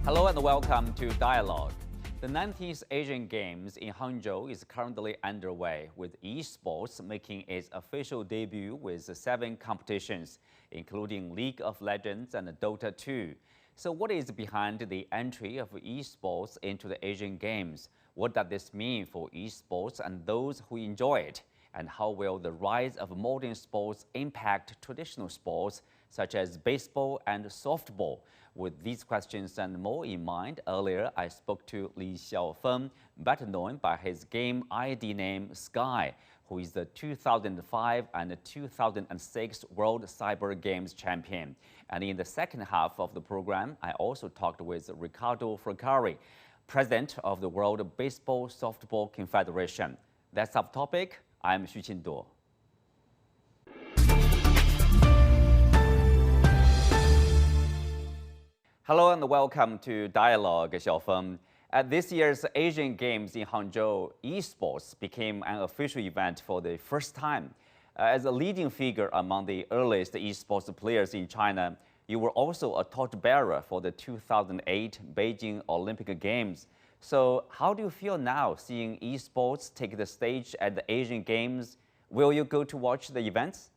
Hello and welcome to Dialogue. The 19th Asian Games in Hangzhou is currently underway, with esports making its official debut with 7 competitions, including League of Legends and Dota 2. So what is behind the entry of esports into the Asian Games? What does this mean for esports and those who enjoy it? And how will the rise of modern sports impact traditional sports such as baseball and softball? With these questions and more in mind, earlier I spoke to Xiaofeng, better known by his game ID name Sky, who is the 2005 and 2006 World Cyber Games champion. And in the second half of the program, I also talked with Riccardo Fraccari, president of the World Baseball Softball Confederation. That's our topic. I'm Xu Qinduo. Hello and welcome to Dialogue, Xiaofeng. At this year's Asian Games in Hangzhou, esports became an official event for the first time. As a leading figure among the earliest esports players in China, you were also a torchbearer for the 2008 Beijing Olympic Games. So how do you feel now seeing esports take the stage at the Asian Games? Will you go to watch the events?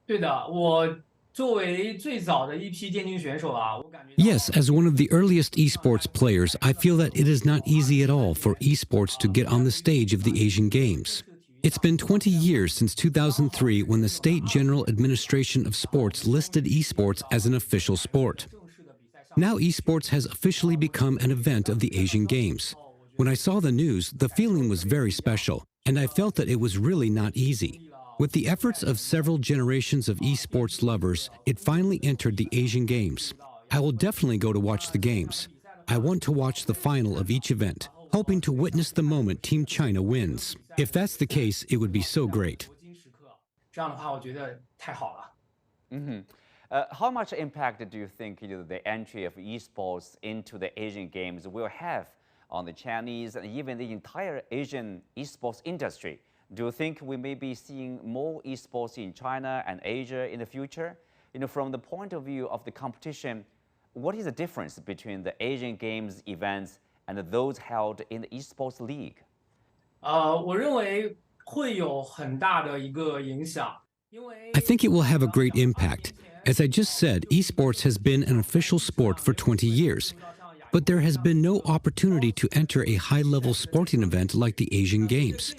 对的，我作为最早的一批电竞选手啊，我感觉 Yes, as one of the earliest esports players, I feel that it is not easy at all for esports to get on the stage of the Asian Games. It's been 20 years since 2003 when the State General Administration of Sports listed esports as an official sport. Now esports has officially become an event of the Asian Games. When I saw the news, the feeling was very special, and I felt that it was really not easy. With the efforts of several generations of esports lovers, it finally entered the Asian Games. I will definitely go to watch the games. I want to watch the final of each event, hoping to witness the moment Team China wins. If that's the case, it would be so great. 这样的话，我觉得太好了。 How much impact do you think the entry of esports into the Asian Games will have on the Chinese and even the entire Asian esports industry? Do you think we may be seeing more esports in China and Asia in the future? From the point of view of the competition, what is the difference between the Asian Games events and those held in the esports league? 我认为会有很大的一个影响，因为 I think it will have a great impact. As I just said, esports has been an official sport for 20 years, but there has been no opportunity to enter a high-level sporting event like the Asian Games.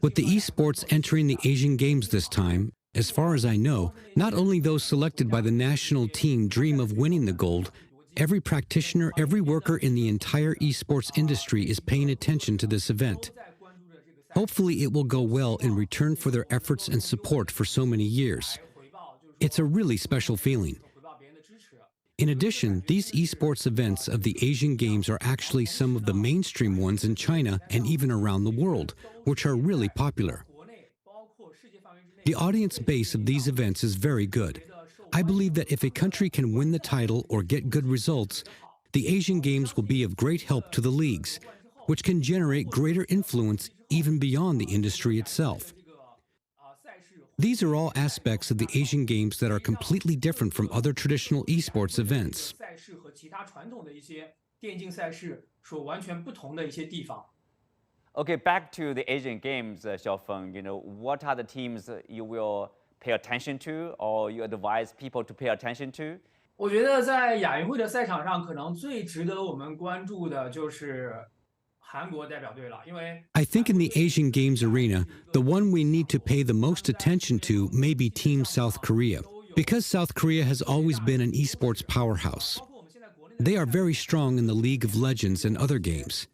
With the esports entering the Asian Games this time, as far as I know, not only those selected by the national team dream of winning the gold, every practitioner, every worker in the entire esports industry is paying attention to this event. Hopefully it will go well in return for their efforts and support for so many years. It's a really special feeling. In addition, these esports events of the Asian Games are actually some of the mainstream ones in China and even around the world, which are really popular. The audience base of these events is very good. I believe that if a country can win the title or get good results, the Asian Games will be of great help to the leagues, which can generate greater influence even beyond the industry itself. These are all aspects of the Asian Games that are completely different from other traditional esports events. Okay, back to the Asian Games, Xiaofeng. What are the teams you will pay attention to, or you advise people to pay attention to? 我觉得在亚运会的赛场上，可能最值得我们关注的就是韩国代表队了，因为 I think in the Asian Games arena, the one we need to pay the most attention to may be Team South Korea, because South Korea has always been an esports powerhouse. They are very strong in the League of Legends and other games.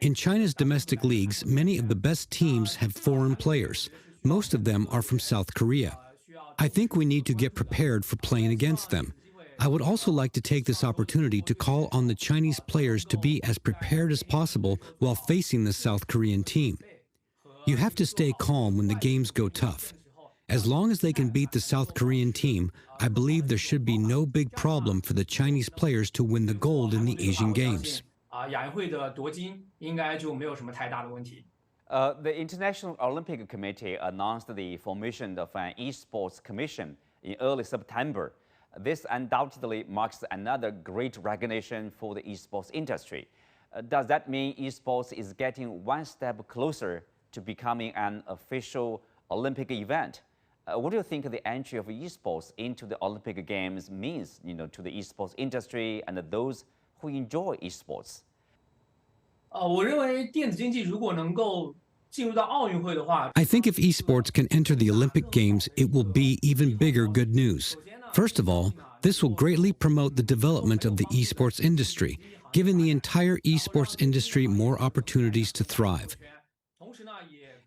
In China's domestic leagues, many of the best teams have foreign players. Most of them are from South Korea. I think we need to get prepared for playing against them. I would also like to take this opportunity to call on the Chinese players to be as prepared as possible while facing the South Korean team. You have to stay calm when the games go tough. As long as they can beat the South Korean team, I believe there should be no big problem for the Chinese players to win the gold in the Asian Games. 亚运会的夺金应该就没有什么太大的问题。The International Olympic Committee announced the formation of an esports commission in early September. This undoubtedly marks another great recognition for the esports industry. Does that mean esports is getting one step closer to becoming an official Olympic event? What do you think the entry of esports into the Olympic Games means, to the esports industry and those who enjoy esports? 我认为电子竞技如果能够进入到奥运会的话 I think if esports can enter the Olympic Games, it will be even bigger good news. First of all, this will greatly promote the development of the esports industry, giving the entire esports industry more opportunities to thrive.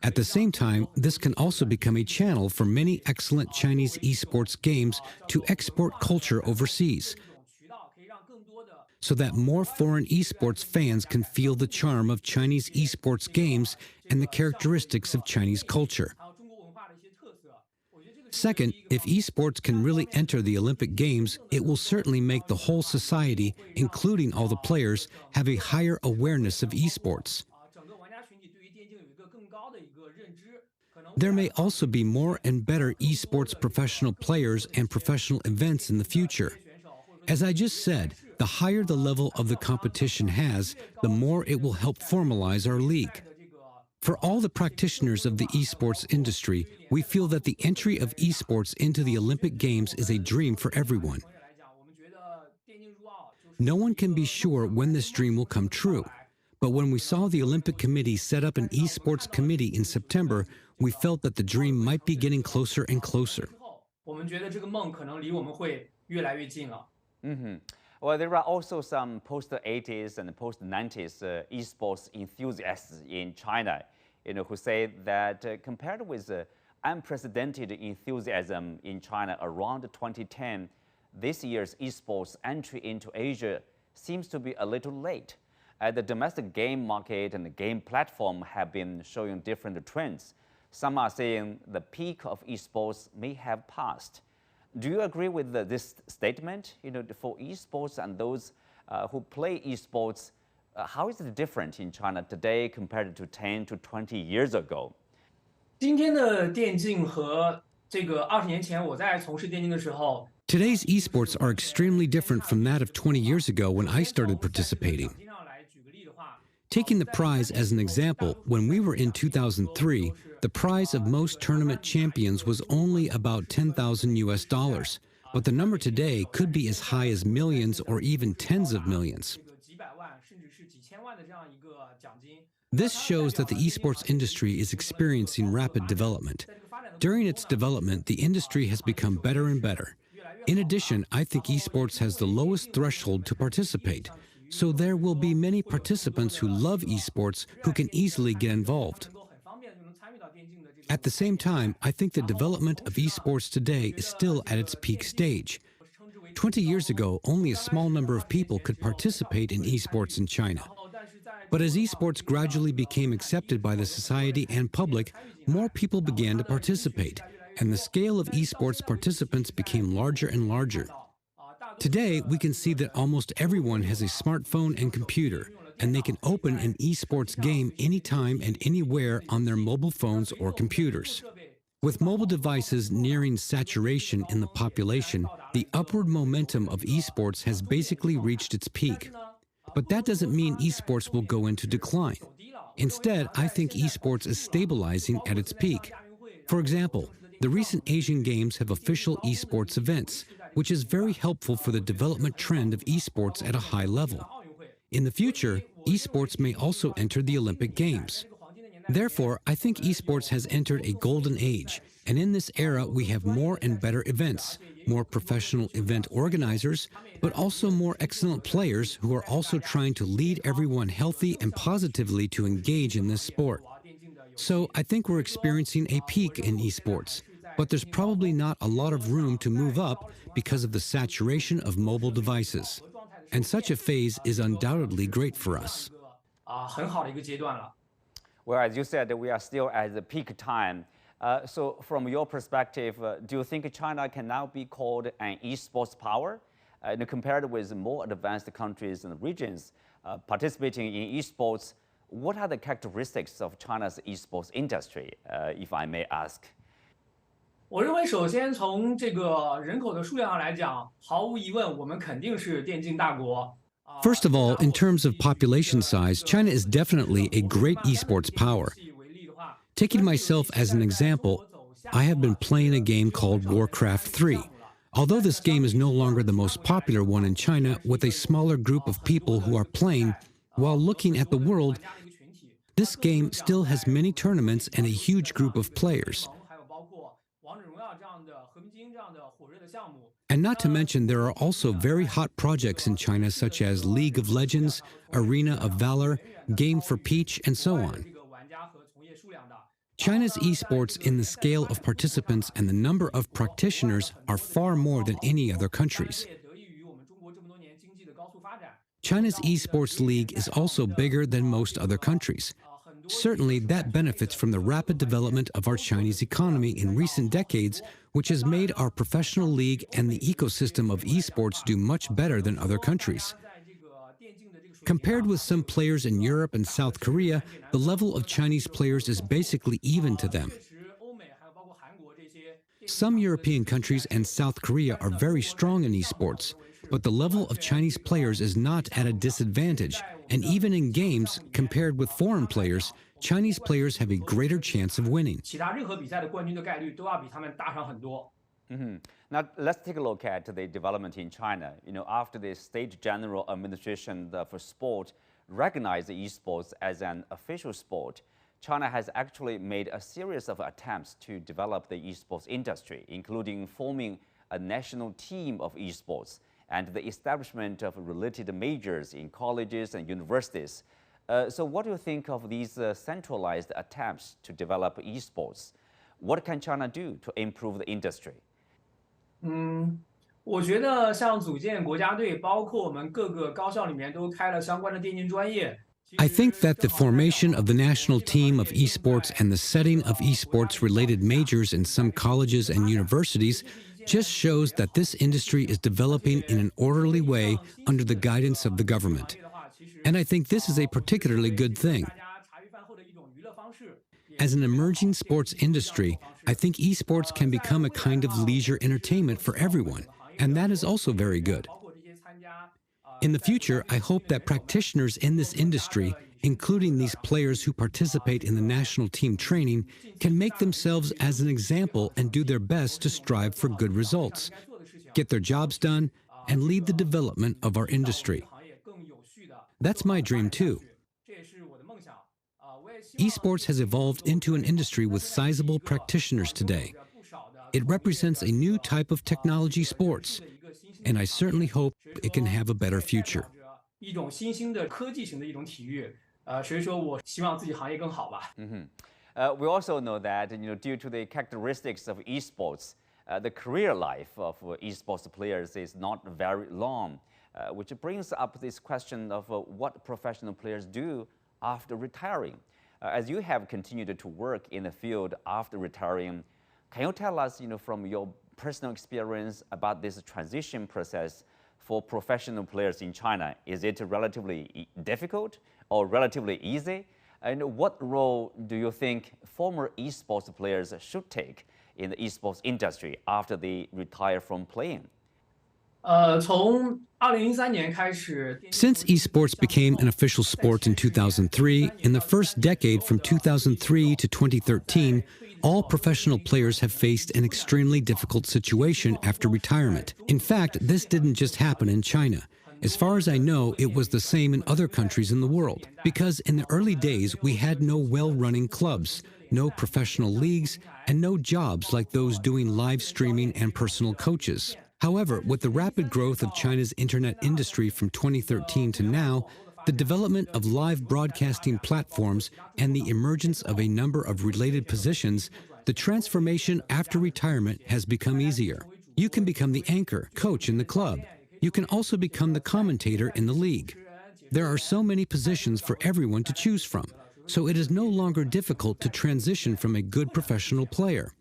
At the same time, this can also become a channel for many excellent Chinese esports games to export culture overseas, so that more foreign esports fans can feel the charm of Chinese esports games and the characteristics of Chinese culture. Second, if esports can really enter the Olympic Games, it will certainly make the whole society, including all the players, have a higher awareness of esports. There may also be more and better esports professional players and professional events in the future. As I just said, the higher the level of the competition has, the more it will help formalize our league. For all the practitioners of the esports industry, we feel that the entry of esports into the Olympic Games is a dream for everyone. No one can be sure when this dream will come true. But when we saw the Olympic Committee set up an esports committee in September, we felt that the dream might be getting closer and closer. Well, there are also some post-80s and post-90s esports enthusiasts in China, who say that compared with unprecedented enthusiasm in China around 2010, this year's esports entry into Asia seems to be a little late. The domestic game market and the game platform have been showing different trends. Some are saying the peak of esports may have passed. Do you agree with this statement? For esports and those who play esports, how is it different in China today compared to 10 to 20 years ago? 今天的电竞和这个20年前我在从事电竞的时候 Today's esports are extremely different from that of 20 years ago when I started participating. Taking the prize as an example, when we were in 2003, the prize of most tournament champions was only about $10,000, but the number today could be as high as millions or even tens of millions. This shows that the esports industry is experiencing rapid development. During its development, the industry has become better and better. In addition, I think esports has the lowest threshold to participate, so there will be many participants who love esports who can easily get involved. At the same time, I think the development of esports today is still at its peak stage. 20 years ago, only a small number of people could participate in esports in China. But as esports gradually became accepted by the society and public, more people began to participate, and the scale of esports participants became larger and larger. Today, we can see that almost everyone has a smartphone and computer, and they can open an esports game anytime and anywhere on their mobile phones or computers. With mobile devices nearing saturation in the population, the upward momentum of esports has basically reached its peak. But that doesn't mean esports will go into decline. Instead, I think esports is stabilizing at its peak. For example, the recent Asian Games have official esports events, which is very helpful for the development trend of esports at a high level. In the future, esports may also enter the Olympic Games. Therefore, I think esports has entered a golden age, and in this era we have more and better events, more professional event organizers, but also more excellent players who are also trying to lead everyone healthy and positively to engage in this sport. So I think we're experiencing a peak in esports, but there's probably not a lot of room to move up because of the saturation of mobile devices. And such a phase is undoubtedly great for us. Well, as you said, we are still at the peak time. So from your perspective, do you think China can now be called an esports power? Compared with more advanced countries and regions participating in esports, what are the characteristics of China's esports industry, if I may ask? 我认为，首先从这个人口的数量上来讲，毫无疑问，我们肯定是电竞大国。First of all, in terms of population size, China is definitely a great esports power. Taking myself as an example, I have been playing a game called Warcraft 3. Although this game is no longer the most popular one in China, with a smaller group of people who are playing, while looking at the world, this game still has many tournaments and a huge group of players. And not to mention, there are also very hot projects in China such as League of Legends, Arena of Valor, Game for Peach, and so on. China's esports in the scale of participants and the number of practitioners are far more than any other country's. China's esports league is also bigger than most other countries. Certainly, that benefits from the rapid development of our Chinese economy in recent decades, which has made our professional league and the ecosystem of esports do much better than other countries. Compared with some players in Europe and South Korea, the level of Chinese players is basically even to them. Some European countries and South Korea are very strong in esports, but the level of Chinese players is not at a disadvantage, and even in games, compared with foreign players, Chinese players have a greater chance of winning. Now, let's take a look at the development in China. After the State General Administration for Sport recognized esports as an official sport, China has actually made a series of attempts to develop the esports industry, including forming a national team of esports and the establishment of related majors in colleges and universities. So what do you think of these centralized attempts to develop esports? What can China do to improve the industry? 我觉得像组建国家队，包括我们各个高校里面都开了相关的电竞专业。I think that the formation of the national team of esports and the setting of esports-related majors in some colleges and universities just shows that this industry is developing in an orderly way under the guidance of the government. And I think this is a particularly good thing. As an emerging sports industry, I think esports can become a kind of leisure entertainment for everyone, and that is also very good. In the future, I hope that practitioners in this industry, including these players who participate in the national team training, can make themselves as an example and do their best to strive for good results, get their jobs done, and lead the development of our industry. That's my dream too. Esports has evolved into an industry with sizable practitioners today. It represents a new type of technology sports, and I certainly hope it can have a better future. 一种新兴的科技型的一种体育，所以说我希望自己行业更好吧。We also know that due to the characteristics of esports, the career life of esports players is not very long, which brings up this question of what professional players do after retiring. As you have continued to work in the field after retiring, can you tell us, from your personal experience about this transition process for professional players in China? Is it relatively difficult or relatively easy? And what role do you think former esports players should take in the esports industry after they retire from playing? 从2013年开始 Since esports became an official sport in 2003, in the first decade from 2003 to 2013, all professional players have faced an extremely difficult situation after retirement. In fact, this didn't just happen in China. As far as I know, it was the same in other countries in the world. Because in the early days, we had no well-running clubs, no professional leagues, and no jobs like those doing live streaming and personal coaches. However, with the rapid growth of China's internet industry from 2013 to now, the development of live broadcasting platforms and the emergence of a number of related positions, the transformation after retirement has become easier. You can become the anchor, coach in the club. You can also become the commentator in the league. There are so many positions for everyone to choose from, so it is no longer difficult to transition from a good professional player.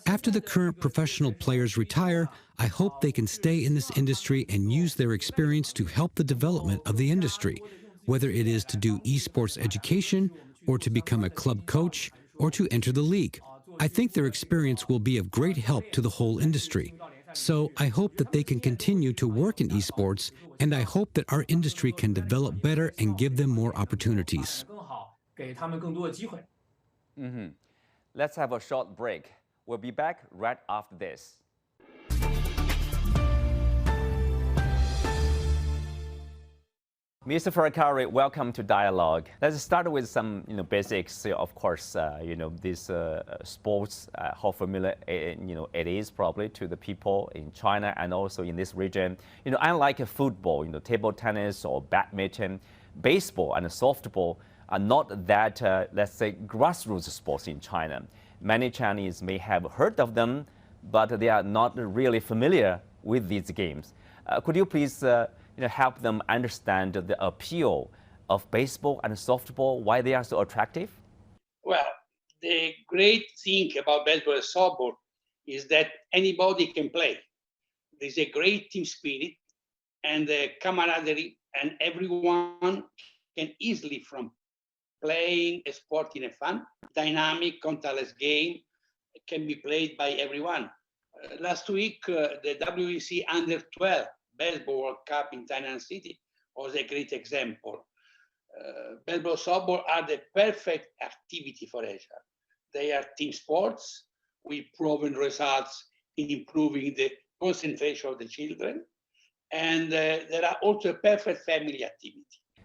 After the current professional players retire, I hope they can stay in this industry and use their experience to help the development of the industry, whether it is to do esports education, or to become a club coach, or to enter the league. I think their experience will be of great help to the whole industry. So I hope that they can continue to work in esports, and I hope that our industry can develop better and give them more opportunities. Let's have a short break. We'll be back right after this. Mr. Fraccari, welcome to Dialogue. Let's start with some basics. Of course, this sports, how familiar it is probably to the people in China and also in this region. Unlike football, table tennis or badminton, baseball and softball are not that, let's say, grassroots sports in China. Many Chinese may have heard of them, but they are not really familiar with these games. Could you please help them understand the appeal of baseball and softball, why they are so attractive? Well, the great thing about baseball and softball is that anybody can play. There's a great team spirit and camaraderie, and everyone can easily from playing a sport in a fun, dynamic, contactless game can be played by everyone. Last week, the WEC Under 12 Baseball World Cup in Tainan City was a great example. Baseball softball are the perfect activity for Asia. They are team sports with proven results in improving the concentration of the children, and there are also a perfect family activity.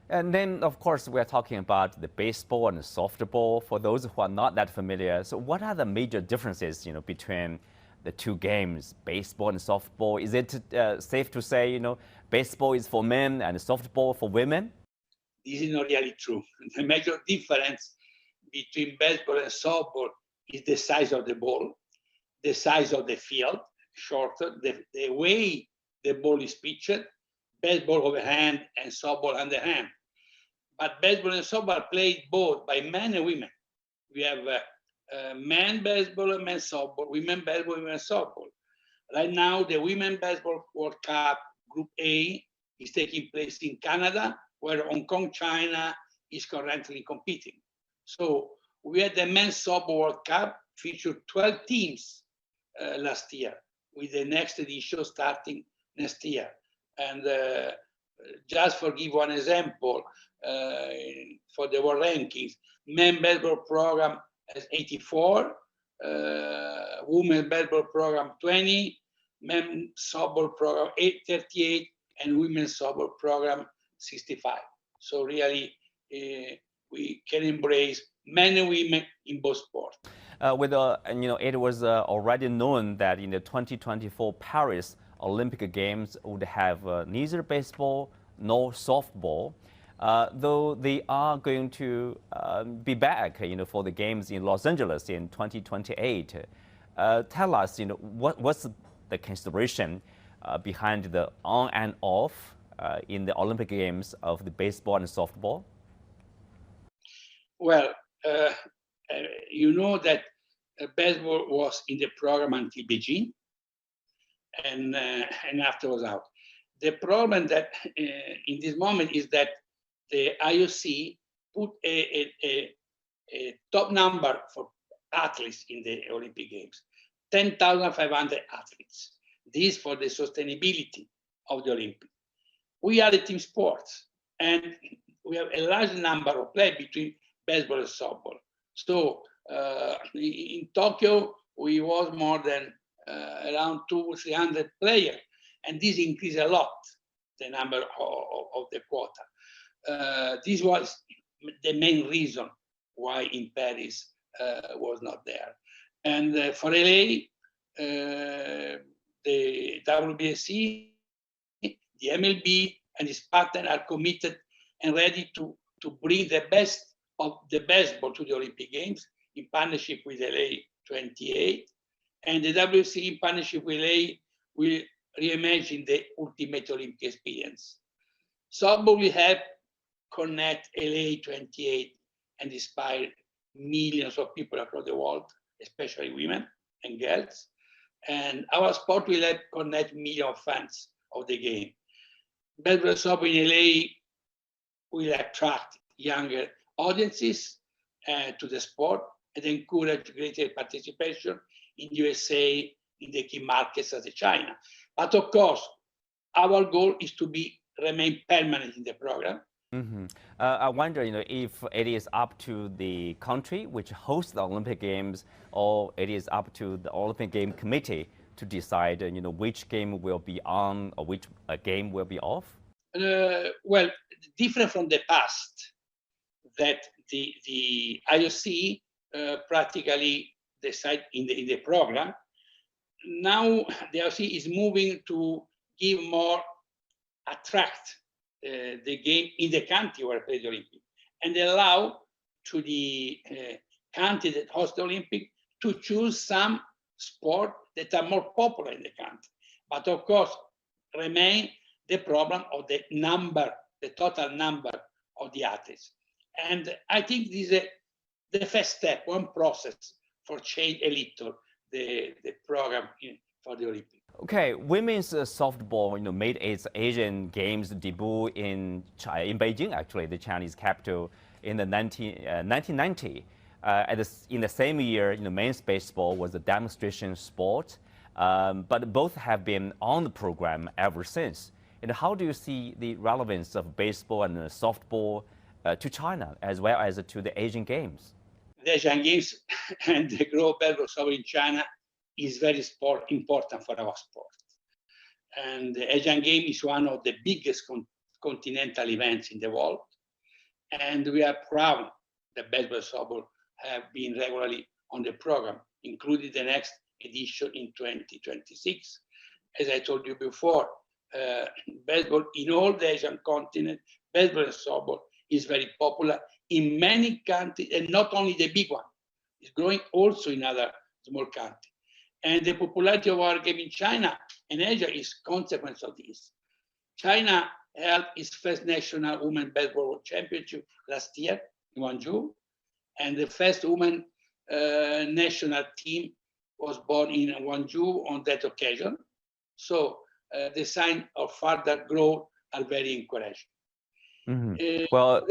And then, of course, we're talking about the baseball and the softball. For those who are not that familiar, so what are the major differences, between the two games, baseball and softball? Is it safe to say, baseball is for men and softball for women? This is not really true. The major difference between baseball and softball is the size of the ball, the size of the field, shorter, the way the ball is pitched, baseball overhand and softball underhand. But baseball and softball are played both by men and women. We have men baseball and men softball, women baseball, women softball. Right now, the Women Baseball World Cup Group A is taking place in Canada, where Hong Kong, China is currently competing. So we had the Men's Softball World Cup, featured 12 teams last year, with the next edition starting next year. And just for give one example, for the world rankings, men baseball program has 84, women baseball program 20, men softball program 38, and women softball program 65. So really, we can embrace men and women in both sports. It was already known that in the 2024 Paris Olympic Games would have neither baseball nor softball, though they are going to be back, for the games in Los Angeles in 2028. Tell us, what's the consideration behind the on and off in the Olympic Games of the baseball and softball? Well, you know that baseball was in the program until Beijing, and after was out. The problem that in this moment is that the IOC put a top number for athletes in the Olympic Games, 10,500 athletes. This for the sustainability of the Olympics. We are a team sports, and we have a large number of players between baseball and softball. So in Tokyo, we was more than around 200-300 players, and this increased a lot, the number of the quota. This was the main reason why in Paris was not there. And for LA, the WBC, the MLB, and its partner are committed and ready to bring the best of the baseball to the Olympic Games in partnership with LA 28. And the WBC in partnership with LA will reimagine the ultimate Olympic experience. Softball will help connect LA 28 and inspire millions of people across the world, especially women and girls. And our sport will help connect millions of fans of the game. Baseball and softball in LA will attract younger audiences to the sport and encourage greater participation in the USA, in the key markets as China. But of course, our goal is to remain permanent in the program. Mm-hmm. I wonder, if it is up to the country which hosts the Olympic Games, or it is up to the Olympic Game Committee to decide, which game will be on or which game will be off. Well, different from the past, that the IOC practically decide in the program. Now the IOC is moving to give more attract the game in the country where play the Olympic, and allow to the country that hosts the Olympic to choose some sport that are more popular in the country. But of course, remain the problem of the total number of the athletes. And I think this is the first step, one process for change a little the program for the Olympics. Okay, women's softball, made its Asian Games debut in Beijing, actually, the Chinese capital, in the 1990. In the same year, men's baseball was a demonstration sport, but both have been on the program ever since. And how do you see the relevance of baseball and softball to China, as well as to the Asian Games? The Asian Games and the World Baseball Softball in China is very important for our sport. And the Asian Game is one of the biggest continental events in the world. And we are proud that baseball softball have been regularly on the program, including the next edition in 2026. As I told you before, baseball in all the Asian continent, baseball and softball is very popular in many countries, and not only the big one. It's growing also in other small countries. And the popularity of our game in China and Asia is consequence of this. China held its first national women's baseball championship last year in Hangzhou, and the first women national team was born in Hangzhou on that occasion. So the signs of further growth are very encouraging. Mm-hmm. Well,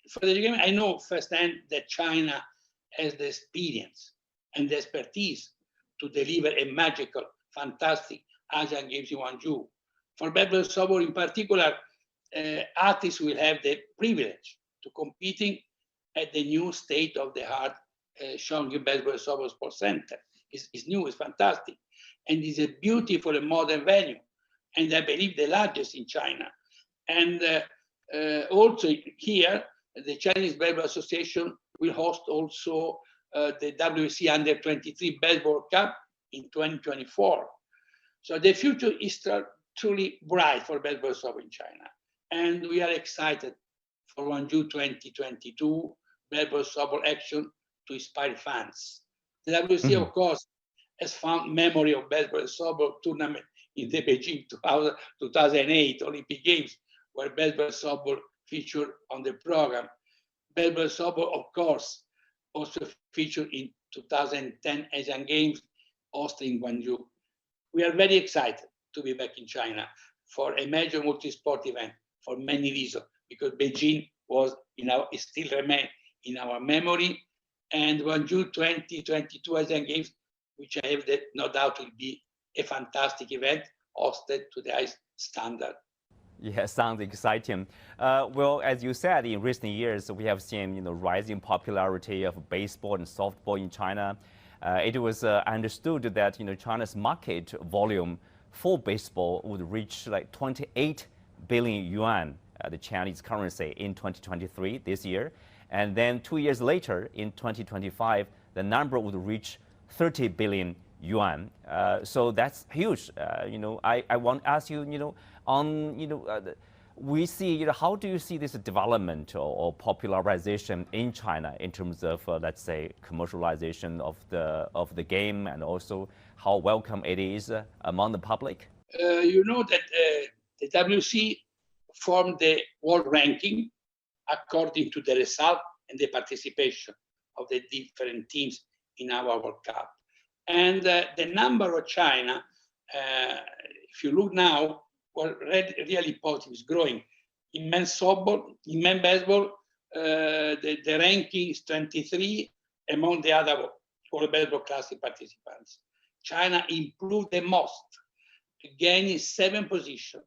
for the game, I know firsthand that China has the experience and the expertise to deliver a magical, fantastic Asian Games in Hangzhou. For baseball softball in particular, artists will have the privilege to competing at the new state-of-the-art Xiaofeng Baseball Softball Sports Center. It's new, it's fantastic, and it's a beautiful and modern venue, and I believe the largest in China. And also here, the Chinese Baseball Association will host also the WC Under 23 Baseball Cup in 2024. So the future is truly bright for baseball softball in China. And we are excited for Hangzhou 2022 baseball softball action to inspire fans. The WC, of course, has found memory of baseball softball tournament in the Beijing 2008 Olympic Games, where baseball softball featured on the program. Baseball softball, of course, also featured in 2010 Asian Games hosted in Hangzhou. We are very excited to be back in China for a major multi-sport event for many reasons, because Beijing it still remains in our memory, and Hangzhou 2022 Asian Games, which I have no doubt will be a fantastic event hosted to the highest standard. Yeah, sounds exciting. Well, as you said, in recent years, we have seen rising popularity of baseball and softball in China. It was understood that China's market volume for baseball would reach like 28 billion yuan, the Chinese currency, in 2023, this year. And then 2 years later, in 2025, the number would reach 30 billion yuan. So that's huge. I want to ask you, we see, how do you see this development or popularization in China in terms of, let's say, commercialization of the game, and also how welcome it is among the public? You know that the WC formed the world ranking according to the result and the participation of the different teams in our World Cup. And the number of China, if you look now, really positive, is growing. In men's softball, in men's baseball, the ranking is 23, among the other World Baseball Classic participants. China improved the most, gaining 7 positions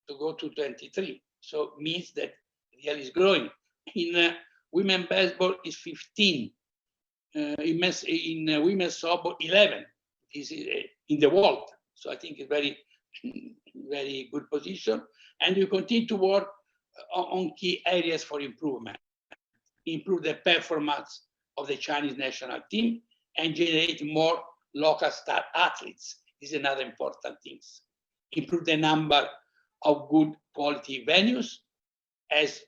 to go to 23. So it means that real is growing. In women's baseball is 15. In women's softball 11. This is in the world. So I think it's very, very good position. And we continue to work on key areas for improvement. Improve the performance of the Chinese national team and generate more local star athletes. This is another important thing. Improve the number of good quality venues. As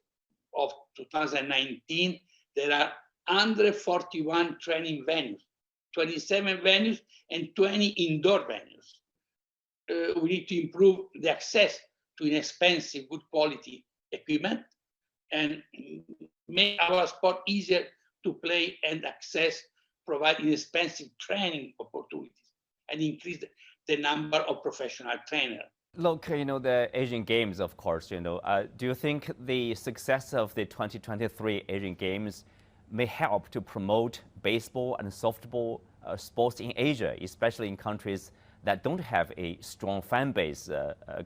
of 2019, there are 141 training venues, 27 venues, and 20 indoor venues. We need to improve the access to inexpensive, good quality equipment and make our sport easier to play and access, provide inexpensive training opportunities, and increase the number of professional trainers. Look, the Asian Games, of course, do you think the success of the 2023 Asian Games may help to promote baseball and softball sports in Asia, especially in countries that don't have a strong fan base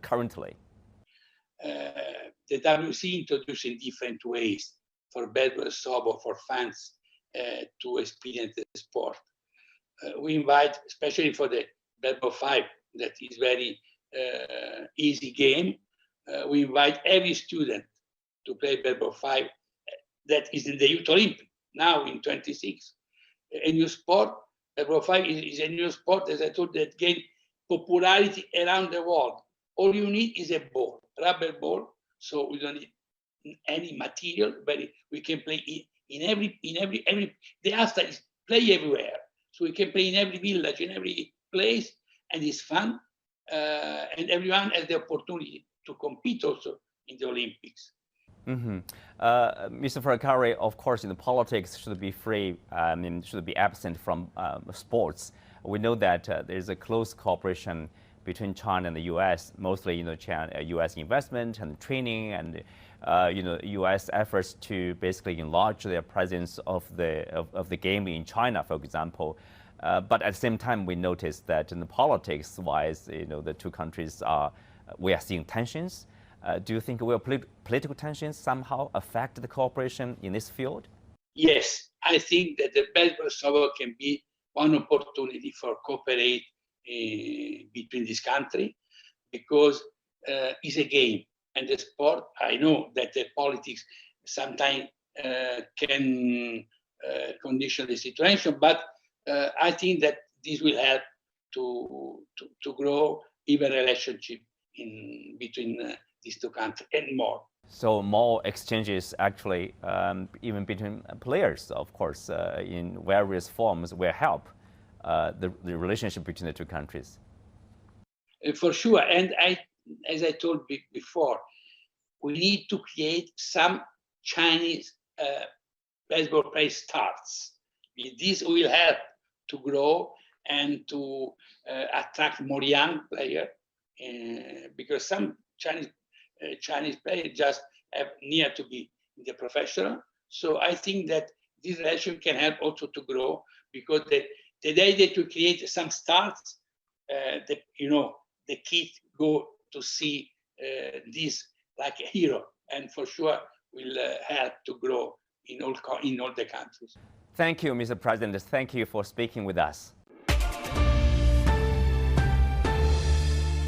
currently? The WC introduced in different ways for baseball and softball for fans to experience the sport. We invite, especially for the baseball 5, that is very easy game. We invite every student to play baseball 5 that is in the Youth Olympic now in 26. A new sport. Baseball 5 is a new sport, as I told, that gained popularity around the world. All you need is a ball, rubber ball. So we don't need any material, but we can play in every. The Asta is play everywhere. So we can play in every village, in every place, and it's fun. And everyone has the opportunity to compete also in the Olympics. Mm-hmm. Mr. Fraccari, of course, politics should be free, should be absent from sports. We know that there's a close cooperation between China and the U.S., mostly, U.S. investment and training and, U.S. efforts to basically enlarge their presence of the game in China, for example. But at the same time, we noticed that in the politics-wise, the two countries we are seeing tensions. Do you think will political tensions somehow affect the cooperation in this field? Yes, I think that the baseball softball can be one opportunity for cooperate between this country, because it's a game, and the sport. I know that the politics sometimes can condition the situation, but I think that this will help to grow even relationship between these two countries and more. So more exchanges actually, even between players, of course, in various forms will help the relationship between the two countries. For sure. And as I told before, we need to create some Chinese baseball play starts. This will help to grow and to attract more young players, because some Chinese players just have near to be in the professional. So I think that this relation can help also to grow, because the day that we create some starts, the kids go to see this like a hero, and for sure will help to grow in all the countries. Thank you, Mr. President. Thank you for speaking with us.